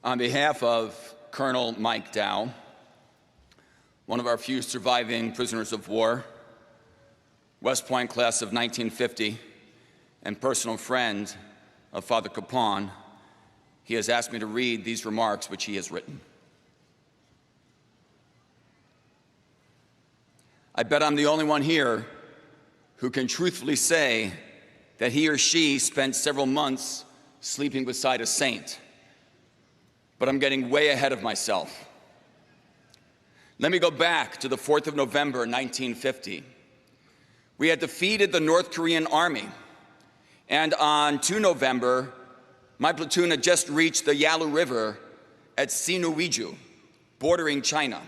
On behalf of Colonel Mike Dowe, one of our few surviving prisoners of war, West Point class of 1950, and personal friend of Father Kapaun, he has asked me to read these remarks which he has written. I bet I'm the only one here who can truthfully say that he or she spent several months sleeping beside a saint. But I'm getting way ahead of myself. Let me go back to the 4th of November, 1950. We had defeated the North Korean army, and on 2 November, my platoon had just reached the Yalu River at Sinuiju, bordering China.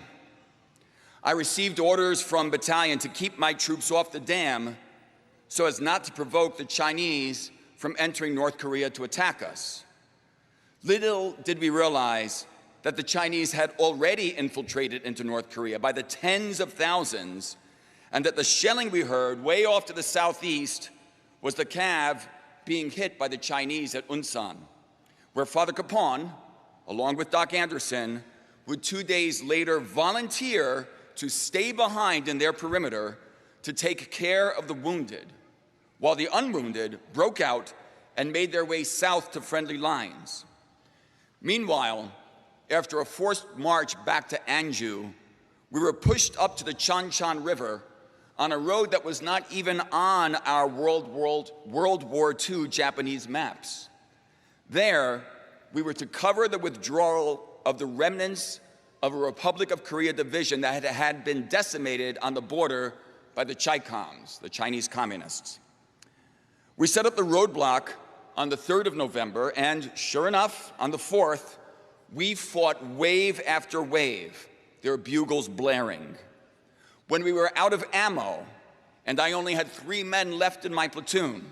I received orders from battalion to keep my troops off the dam so as not to provoke the Chinese from entering North Korea to attack us. Little did we realize that the Chinese had already infiltrated into North Korea by the tens of thousands, and that the shelling we heard way off to the southeast was the Cav being hit by the Chinese at Unsan, where Father Kapaun, along with Doc Anderson, would 2 days later volunteer to stay behind in their perimeter to take care of the wounded, while the unwounded broke out and made their way south to friendly lines. Meanwhile, after a forced march back to Anju, we were pushed up to the Chanchan River on a road that was not even on our World War II Japanese maps. There, we were to cover the withdrawal of the remnants of a Republic of Korea division that had been decimated on the border by the Chaicoms, the Chinese communists. We set up the roadblock on the 3rd of November, and sure enough, on the 4th, we fought wave after wave, their bugles blaring. When we were out of ammo, and I only had 3 men left in my platoon,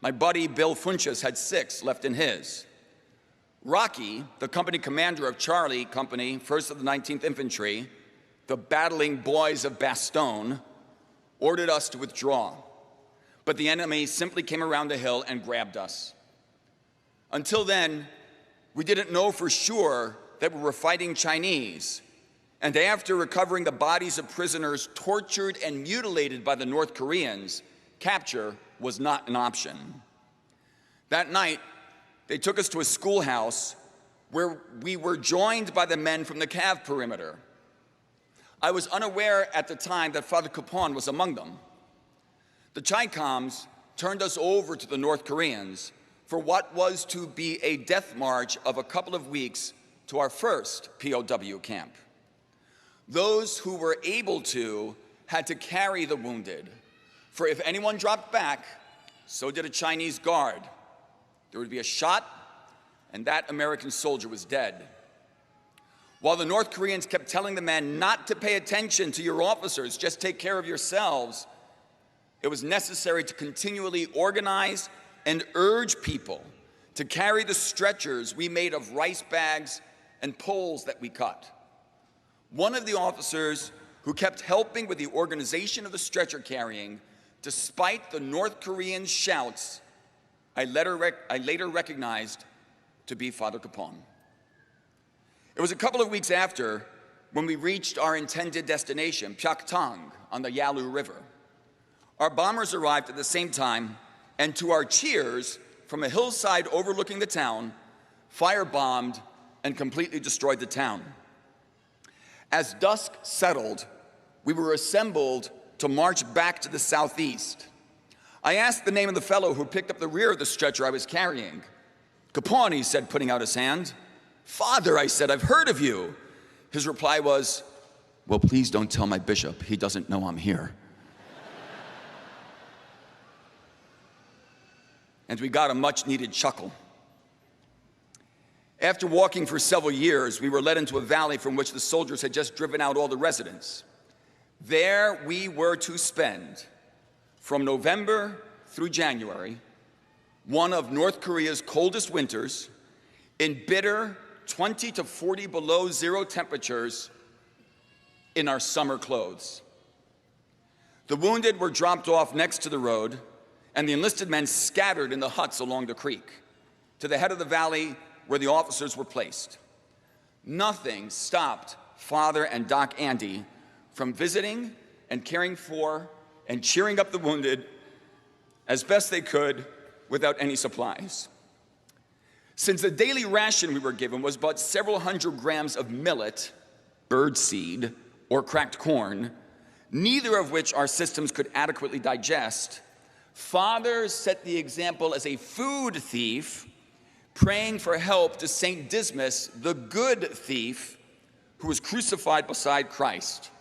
my buddy Bill Funchess had 6 left in his. Rocky, the company commander of Charlie Company, 1st of the 19th Infantry, the battling boys of Bastogne, ordered us to withdraw. But the enemy simply came around the hill and grabbed us. Until then, we didn't know for sure that we were fighting Chinese, and after recovering the bodies of prisoners tortured and mutilated by the North Koreans, capture was not an option. That night, they took us to a schoolhouse where we were joined by the men from the Cav perimeter. I was unaware at the time that Father Kapaun was among them. The Chaicoms turned us over to the North Koreans for what was to be a death march of a couple of weeks to our first POW camp. Those who were able to had to carry the wounded, for if anyone dropped back, so did a Chinese guard. There would be a shot, and that American soldier was dead. While the North Koreans kept telling the men not to pay attention to your officers, just take care of yourselves, it was necessary to continually organize and urge people to carry the stretchers we made of rice bags and poles that we cut. One of the officers who kept helping with the organization of the stretcher carrying, despite the North Koreans' shouts, I later recognized to be Father Kapaun. It was a couple of weeks after when we reached our intended destination, Pyeongtaek, on the Yalu River. Our bombers arrived at the same time, and to our cheers, from a hillside overlooking the town, firebombed and completely destroyed the town. As dusk settled, we were assembled to march back to the southeast. I asked the name of the fellow who picked up the rear of the stretcher I was carrying. Kapaun, he said, putting out his hand. Father, I said, I've heard of you. His reply was, well, please don't tell my bishop. He doesn't know I'm here. And we got a much-needed chuckle. After walking for several years, we were led into a valley from which the soldiers had just driven out all the residents. There we were to spend, from November through January, one of North Korea's coldest winters, in bitter 20 to 40 below zero temperatures in our summer clothes. The wounded were dropped off next to the road, and the enlisted men scattered in the huts along the creek. To the head of the valley, where the officers were placed. Nothing stopped Father and Doc Andy from visiting and caring for and cheering up the wounded as best they could without any supplies. Since the daily ration we were given was but several hundred grams of millet, birdseed, or cracked corn, neither of which our systems could adequately digest, Father set the example as a food thief, praying for help to St. Dismas, the good thief, who was crucified beside Christ.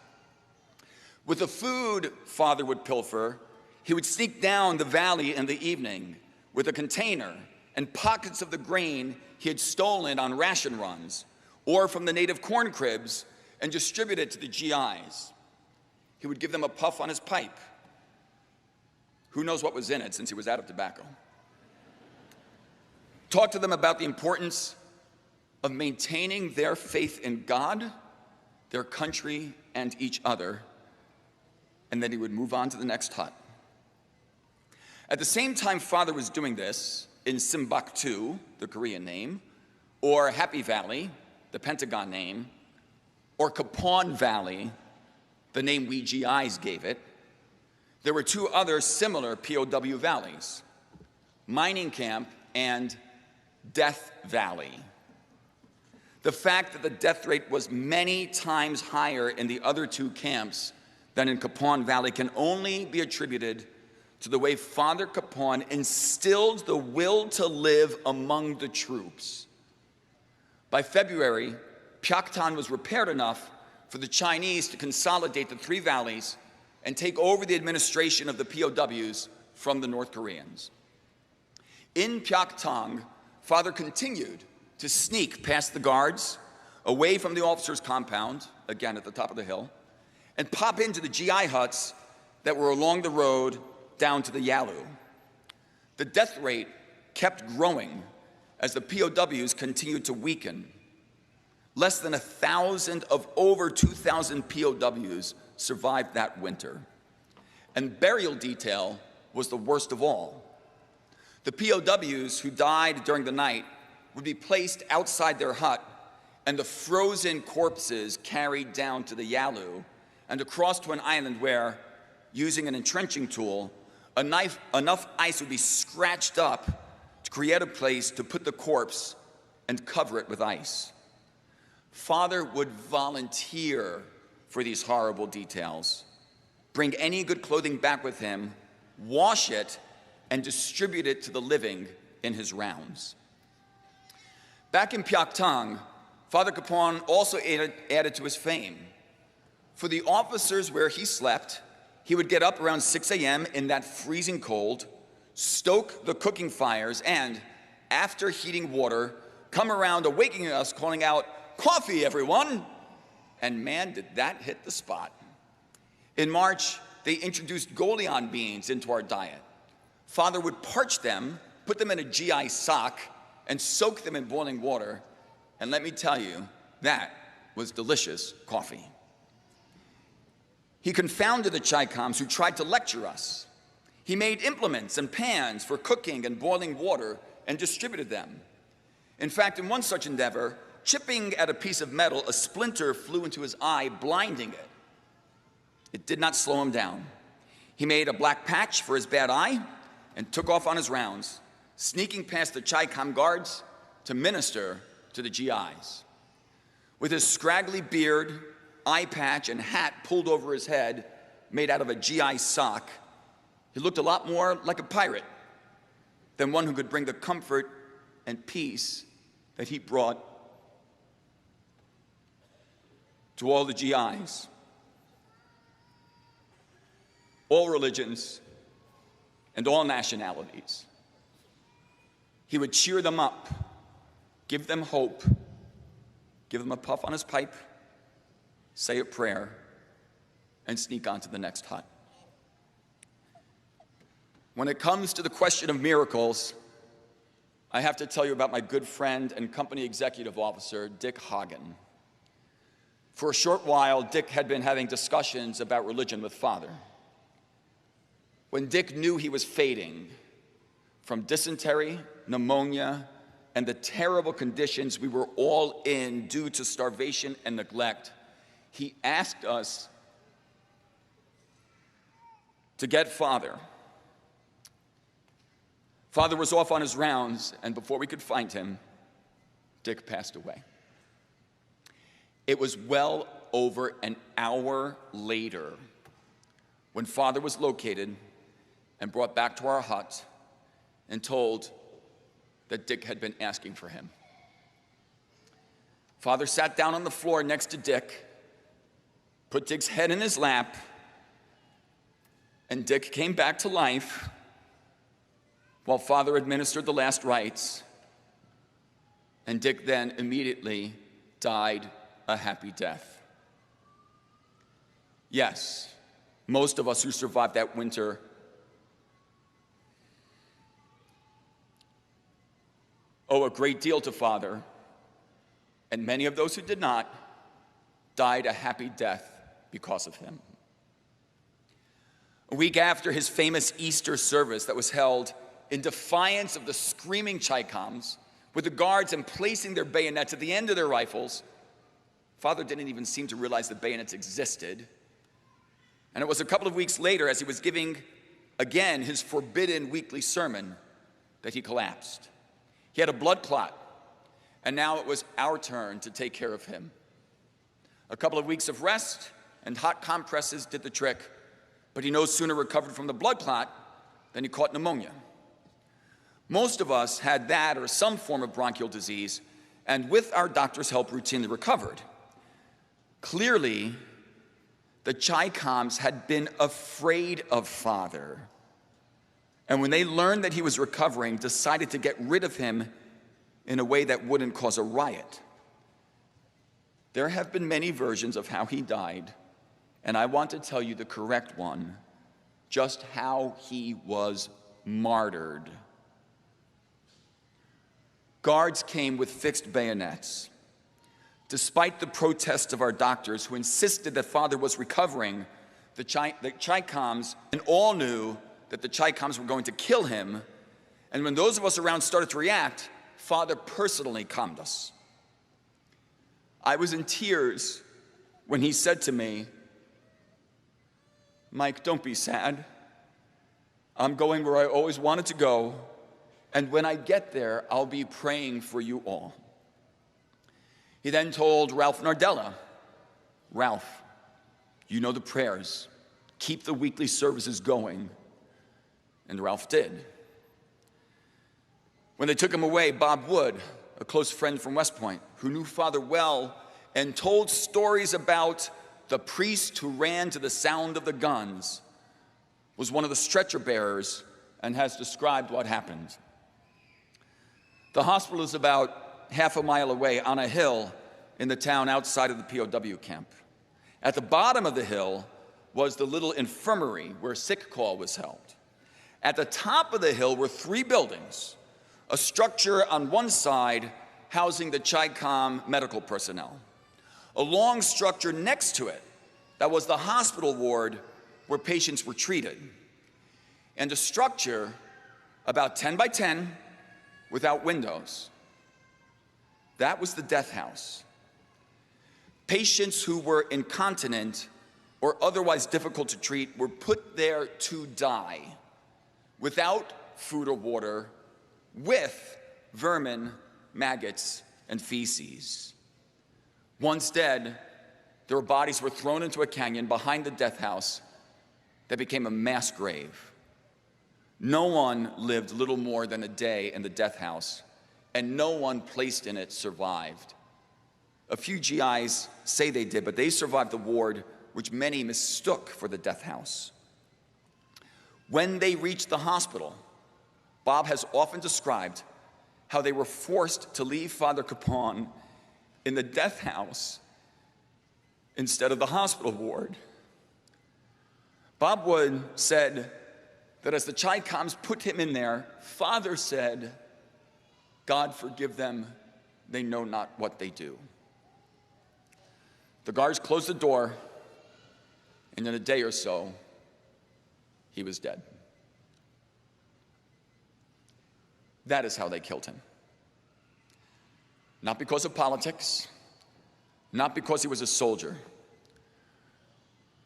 With the food Father would pilfer, he would sneak down the valley in the evening with a container and pockets of the grain he had stolen on ration runs or from the native corn cribs and distribute it to the GIs. He would give them a puff on his pipe. Who knows what was in it since he was out of tobacco? Talk to them about the importance of maintaining their faith in God, their country, and each other, and then he would move on to the next hut. At the same time Father was doing this, in Simbaktu, the Korean name, or Happy Valley, the Pentagon name, or Kapaun Valley, the name we GIs gave it, there were two other similar POW valleys, Mining Camp and Death Valley. The fact that the death rate was many times higher in the other two camps than in Kapaun Valley can only be attributed to the way Father Kapaun instilled the will to live among the troops. By February, Pyeongtaek was repaired enough for the Chinese to consolidate the three valleys and take over the administration of the POWs from the North Koreans. In Pyeongtaek, Father continued to sneak past the guards, away from the officers' compound, again at the top of the hill, and pop into the GI huts that were along the road down to the Yalu. The death rate kept growing as the POWs continued to weaken. Less than 1,000 of over 2,000 POWs survived that winter. And burial detail was the worst of all. The POWs who died during the night would be placed outside their hut and the frozen corpses carried down to the Yalu and across to an island where, using an entrenching tool, enough ice would be scratched up to create a place to put the corpse and cover it with ice. Father would volunteer for these horrible details, bring any good clothing back with him, wash it, and distribute it to the living in his rounds. Back in Pyeongtaek, Father Kapaun also added to his fame. For the officers where he slept, he would get up around 6 a.m. in that freezing cold, stoke the cooking fires, and, after heating water, come around awakening us, calling out, "Coffee, everyone!" And man, did that hit the spot. In March, they introduced goleon beans into our diet. Father would parch them, put them in a GI sock, and soak them in boiling water. And let me tell you, that was delicious coffee. He confounded the Chi-Coms who tried to lecture us. He made implements and pans for cooking and boiling water and distributed them. In fact, in one such endeavor, chipping at a piece of metal, a splinter flew into his eye, blinding it. It did not slow him down. He made a black patch for his bad eye and took off on his rounds, sneaking past the Chi-Com guards to minister to the GIs. With his scraggly beard, eye patch, and hat pulled over his head, made out of a GI sock, he looked a lot more like a pirate than one who could bring the comfort and peace that he brought to all the GIs, all religions, and all nationalities. He would cheer them up, give them hope, give them a puff on his pipe, say a prayer, and sneak on to the next hut. When it comes to the question of miracles, I have to tell you about my good friend and company executive officer, Dick Hagen. For a short while, Dick had been having discussions about religion with Father. When Dick knew he was fading from dysentery, pneumonia, and the terrible conditions we were all in due to starvation and neglect, he asked us to get Father. Father was off on his rounds, and before we could find him, Dick passed away. It was well over an hour later when Father was located and brought back to our hut and told that Dick had been asking for him. Father sat down on the floor next to Dick, put Dick's head in his lap, and Dick came back to life while Father administered the last rites, and Dick then immediately died a happy death. Yes, most of us who survived that winter owe a great deal to Father, and many of those who did not died a happy death because of him. A week after his famous Easter service that was held in defiance of the screaming Chaicoms, with the guards emplacing their bayonets at the end of their rifles, Father didn't even seem to realize the bayonets existed. And it was a couple of weeks later, as he was giving again his forbidden weekly sermon, that he collapsed. He had a blood clot, and now it was our turn to take care of him. A couple of weeks of rest and hot compresses did the trick, but he no sooner recovered from the blood clot than he caught pneumonia. Most of us had that or some form of bronchial disease, and with our doctor's help, routinely recovered. Clearly, the Chaicoms had been afraid of Father, and when they learned that he was recovering, decided to get rid of him in a way that wouldn't cause a riot. There have been many versions of how he died, and I want to tell you the correct one, just how he was martyred. Guards came with fixed bayonets. Despite the protests of our doctors who insisted that Father was recovering, the Chaicoms, and all knew that the Chaicoms were going to kill him, and when those of us around started to react, Father personally calmed us. I was in tears when he said to me, "Mike, don't be sad. I'm going where I always wanted to go, and when I get there, I'll be praying for you all." He then told Ralph Nardella, "Ralph, you know the prayers. Keep the weekly services going." And Ralph did. When they took him away, Bob Wood, a close friend from West Point, who knew Father well and told stories about the priest who ran to the sound of the guns, was one of the stretcher bearers and has described what happened. The hospital is about half a mile away on a hill in the town outside of the POW camp. At the bottom of the hill was the little infirmary where sick call was held. At the top of the hill were 3 buildings, a structure on one side housing the Chaicom medical personnel, a long structure next to it that was the hospital ward where patients were treated, and a structure about 10 by 10 without windows. That was the death house. Patients who were incontinent or otherwise difficult to treat were put there to die without food or water, with vermin, maggots, and feces. Once dead, their bodies were thrown into a canyon behind the death house that became a mass grave. No one lived little more than a day in the death house, and no one placed in it survived. A few GIs say they did, but they survived the ward, which many mistook for the death house. When they reached the hospital, Bob has often described how they were forced to leave Father Kapaun in the death house instead of the hospital ward. Bob Wood said that as the Chaicoms put him in there, Father said, "God forgive them, they know not what they do." The guards closed the door, and in a day or so, he was dead. That is how they killed him. not because of politics, not because he was a soldier,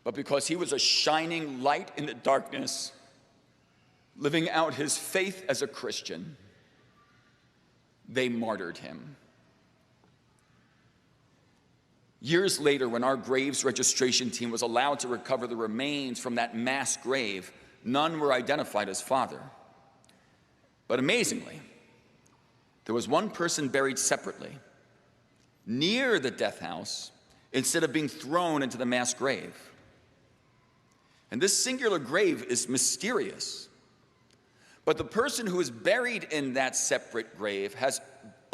but because he was a shining light in the darkness, living out his faith as a Christian. They martyred him. Years later, when our graves registration team was allowed to recover the remains from that mass grave, none were identified as father. But amazingly, there was one person buried separately, near the death house, instead of being thrown into the mass grave. And this singular grave is mysterious. But the person who is buried in that separate grave has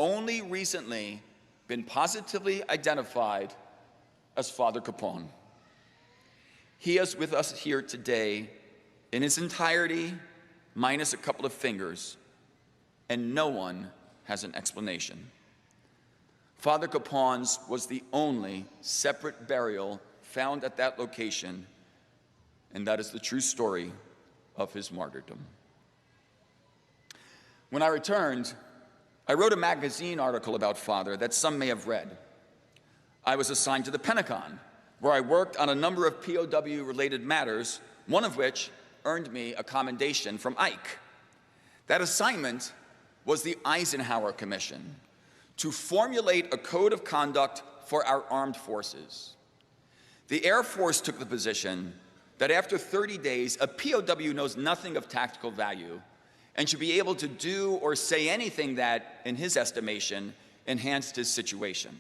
only recently been positively identified as Father Kapaun. He is with us here today in his entirety, minus a couple of fingers, and no one has an explanation. Father Kapaun's was the only separate burial found at that location, and that is the true story of his martyrdom. When I returned, I wrote a magazine article about Father that some may have read. I was assigned to the Pentagon, where I worked on a number of POW-related matters, one of which earned me a commendation from Ike. That assignment was the Eisenhower Commission, to formulate a code of conduct for our armed forces. The Air Force took the position that after 30 days, a POW knows nothing of tactical value and should be able to do or say anything that, in his estimation, enhanced his situation.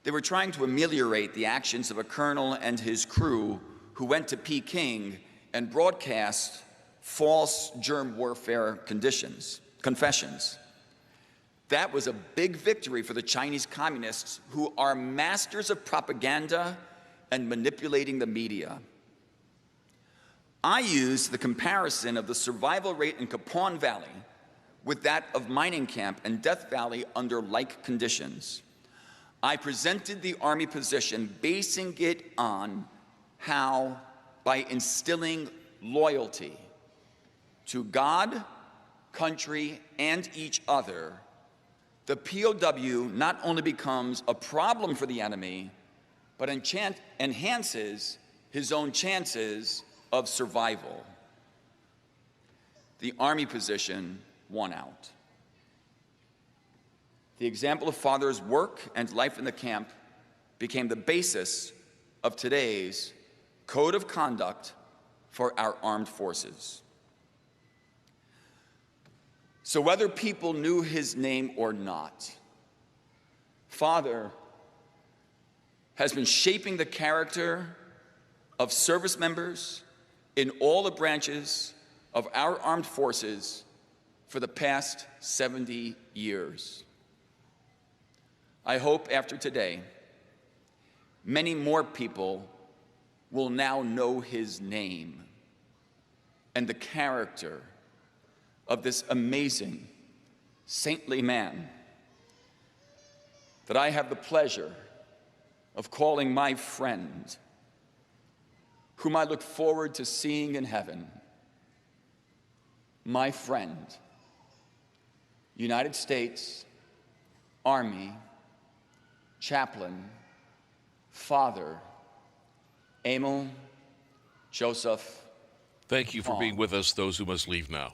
They were trying to ameliorate the actions of a colonel and his crew who went to Peking and broadcast false germ warfare confessions. That was a big victory for the Chinese communists, who are masters of propaganda and manipulating the media. I used the comparison of the survival rate in Kapaun Valley with that of mining camp and Death Valley under like conditions. I presented the Army position, basing it on how, by instilling loyalty to God, country, and each other, the POW not only becomes a problem for the enemy, but enhances his own chances of survival. The Army position won out. The example of Father's work and life in the camp became the basis of today's code of conduct for our armed forces. So whether people knew his name or not, Father has been shaping the character of service members in all the branches of our armed forces for the past 70 years. I hope after today, many more people will now know his name and the character of this amazing, saintly man that I have the pleasure of calling my friend, whom I look forward to seeing in heaven. My friend, United States Army Chaplain, Father Emil Joseph. Thank you for being with us, those who must leave now.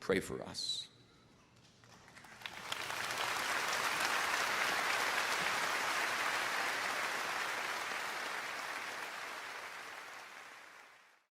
Pray for us.